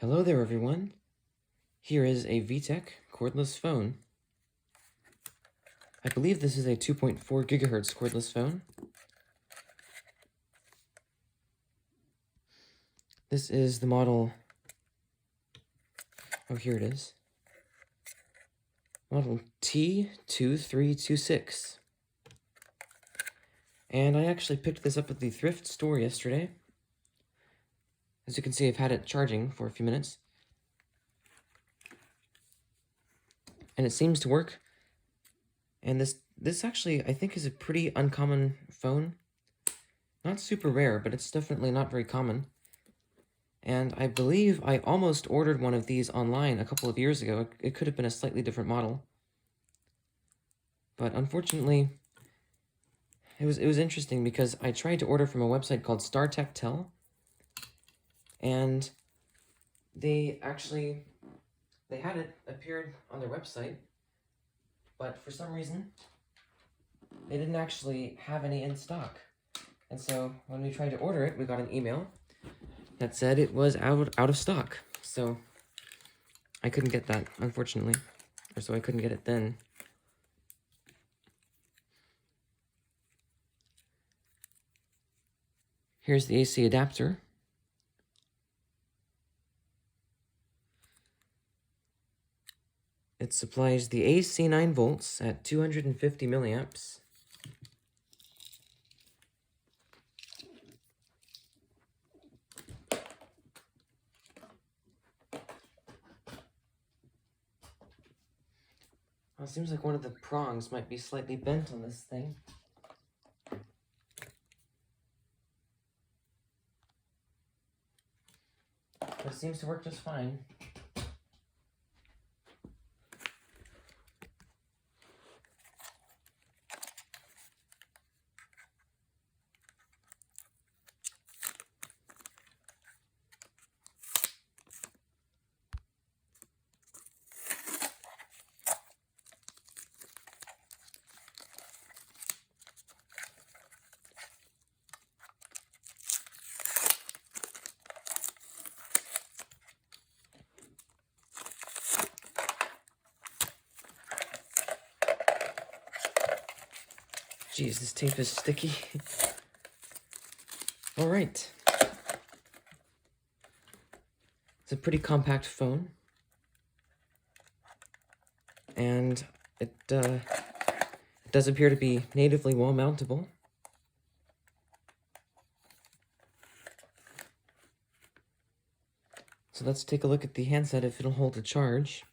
Hello there, everyone. Here is a VTech cordless phone. I believe this is a 2.4 gigahertz cordless phone. This is the model. Oh, here it is. Model T2326. And I actually picked this up at the thrift store yesterday. As you can see, I've had it charging for a few minutes. And it seems to work. And this actually, I think, is a pretty uncommon phone. Not super rare, but it's definitely not very common. And I believe I almost ordered one of these online a couple of years ago. It could have been a slightly different model. But unfortunately, it was interesting because I tried to order from a website called StarTech, and they had it appeared on their website, but for some reason, they didn't actually have any in stock. And so when we tried to order it, we got an email that said it was out of stock. So I couldn't get that, unfortunately. Or so I couldn't get it then. Here's the AC adapter. It supplies the AC 9 volts at 250 milliamps. Well, it seems like one of the prongs might be slightly bent on this thing. But it seems to work just fine. Jeez, this tape is sticky. All right. It's a pretty compact phone. And it does appear to be natively wall mountable. So let's take a look at the handset if it'll hold a charge.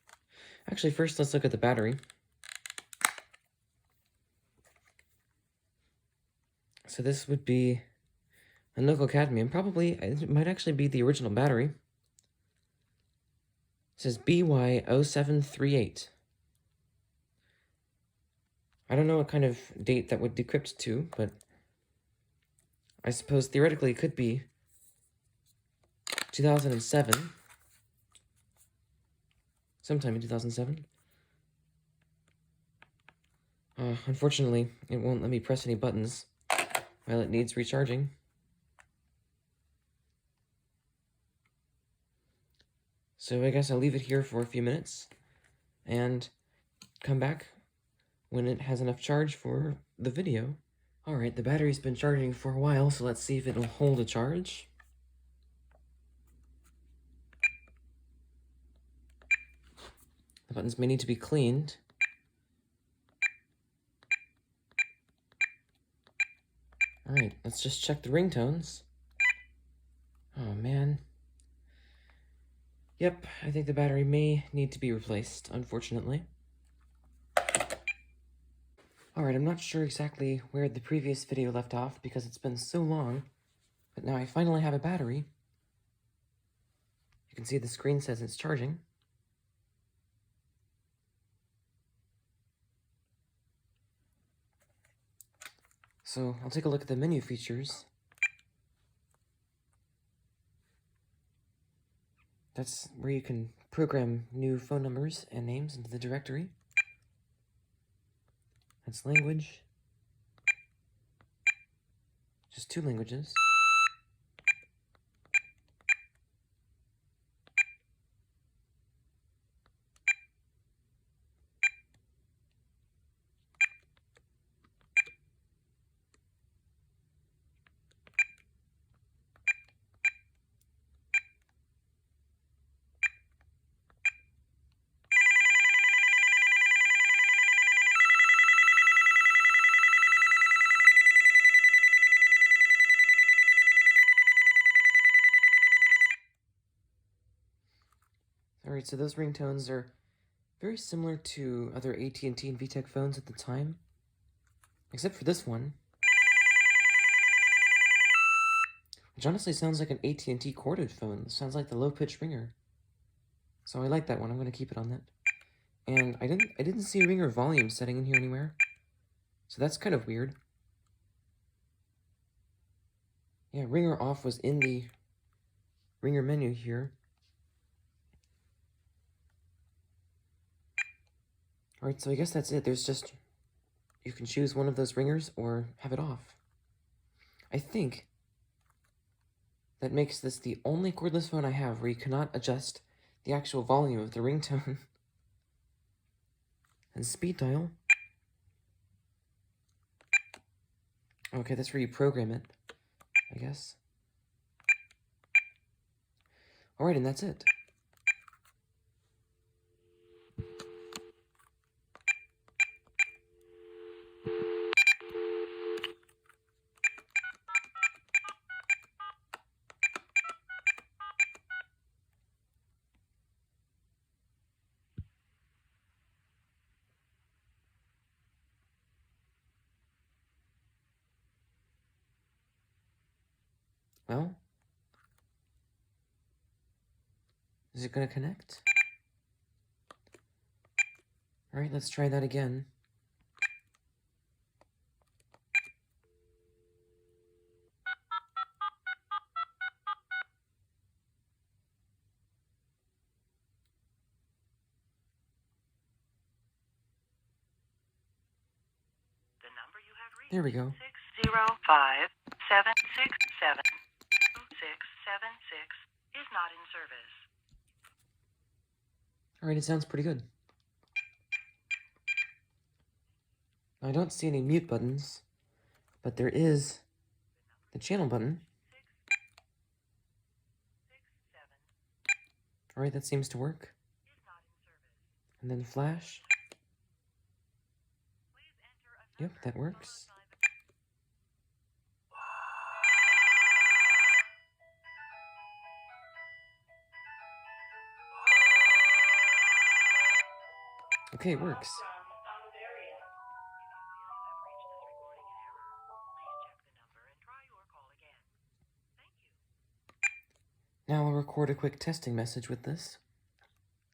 Actually, first let's look at the battery. So this would be a nickel cadmium. Probably, it might actually be the original battery. It says BY0738. I don't know what kind of date that would decrypt to, but I suppose theoretically it could be 2007. Sometime in 2007. Unfortunately, it won't let me press any buttons while it needs recharging. So I guess I'll leave it here for a few minutes and come back when it has enough charge for the video. Alright, the battery's been charging for a while, so let's see if it'll hold a charge. The buttons may need to be cleaned. Alright, let's just check the ringtones. Oh man. Yep, I think the battery may need to be replaced, unfortunately. Alright, I'm not sure exactly where the previous video left off because it's been so long, but now I finally have a battery. You can see the screen says it's charging. So I'll take a look at the menu features. That's where you can program new phone numbers and names into the directory. That's language. Just 2 languages. Alright, so those ringtones are very similar to other AT&T and VTech phones at the time. Except for this one, which honestly sounds like an AT&T corded phone. It sounds like the low-pitch ringer. So I like that one. I'm going to keep it on that. And I didn't see a ringer volume setting in here anywhere. So that's kind of weird. Yeah, ringer off was in the ringer menu here. Alright, so I guess that's it. There's just, you can choose one of those ringers or have it off. I think that makes this the only cordless phone I have where you cannot adjust the actual volume of the ringtone. And speed dial. Okay, that's where you program it, I guess. Alright, and that's it. Well, is it going to connect? Alright, let's try that again. The number you have reached, There we go. 605-767-2676 is not in service. Alright, it sounds pretty good. I don't see any mute buttons, but there is the channel button. Alright, that seems to work. And then flash. Yep, that works. Okay, it works. Now I'll record a quick testing message with this.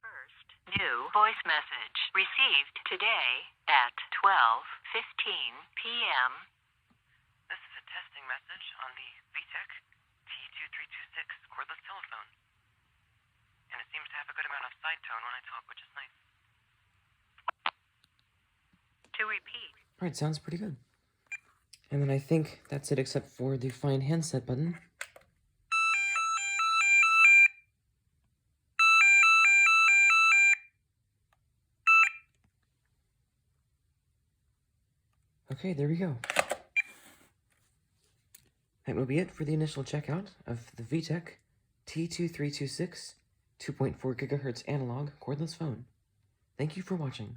First, new voice message received today at 12:15 p.m. This is a testing message on the VTech T2326 cordless telephone. And it seems to have a good amount of side tone when I talk, which is nice. To repeat. Alright, sounds pretty good. And then I think that's it except for the find handset button. Okay, there we go. That will be it for the initial checkout of the VTech T2326 2.4 GHz analog cordless phone. Thank you for watching.